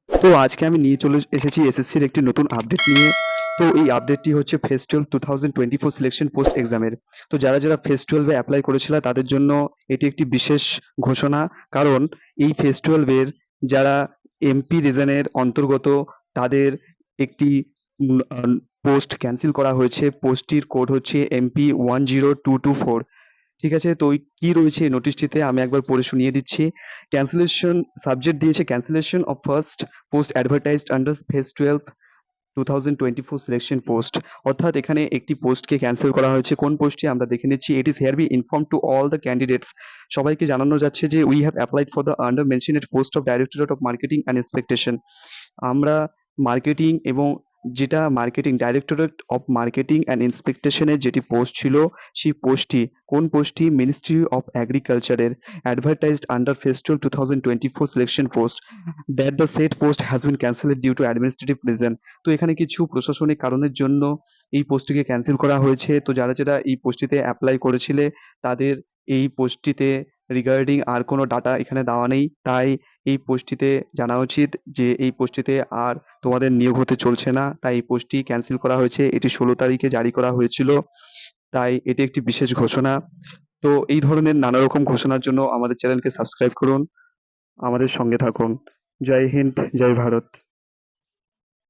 তো আজকে আমি নিয়ে চলে এসেছি এসএসসির একটি নতুন আপডেট নিয়ে। তো এই আপডেটটি হচ্ছে ফেজ 12 2024 সিলেকশন পোস্ট এক্সামের। তো যারা ফেজ 12 এ অ্যাপ্লাই করেছিল তাদের জন্য এটি একটি বিশেষ ঘোষণা। কারণ এই ফেজ 12 এর যারা এমপি রিজনের অন্তর্গত তাদের একটি পোস্ট ক্যান্সেল করা হয়েছে। পোস্টটির কোড হচ্ছে এমপি 10224। ঠিক আছে, তো ওই কি রয়েছে এই নোটিশটিতে আমি একবার পড়ে শুনিয়ে দিচ্ছি। ক্যান্সেলেশন সাবজেক্ট দিয়েছে cancellation of first post advertised under phase 12 2024 selection post. অর্থাৎ এখানে একটি পোস্টকে ক্যান্সেল করা হয়েছে। কোন পোস্টটি আমরা দেখে নিচ্ছি। It is hereby inform to all the candidates. সবাইকে জানানো যাচ্ছে যে we have applied for the under mentioned post of directorate of marketing and expectation. আমরা মার্কেটিং এবং যেটা marketing directorate of marketing and ইন্সপেকটেশনের যেটি পোস্ট ছিল সেই পোস্টটি কোন পোস্টটি মিনিস্ট্রি অফ এগ্রিকালচারের advertised under phase 12 2024 selection post that the said post has been cancelled due to administrative reason. তো এখানে কিছু প্রশাসনিক কারণের জন্য এই পোস্টটিকে ক্যান্সেল করা হয়েছে। তো যারা এই পোস্টটিতে অ্যাপ্লাই করেছিলে তাদের এই পোস্টটিতে রিগার্ডিং আর কোনো ডাটা এখানে দেওয়া নেই। তাই এই পোস্টটিতে জানা উচিত যে এই পোস্টটিতে আর তোমাদের নিয়োগ হতে চলছে না। তাই এই পোস্টটি ক্যান্সেল করা হয়েছে। এটি 16 তারিখে জারি করা হয়েছিল। তাই এটি একটি বিশেষ ঘোষণা। তো এই ধরনের নানা রকম ঘোষণার জন্য আমাদের চ্যানেলকে সাবস্ক্রাইব করুন, আমাদের সঙ্গে থাকুন। জয় হিন্দ, জয় ভারত।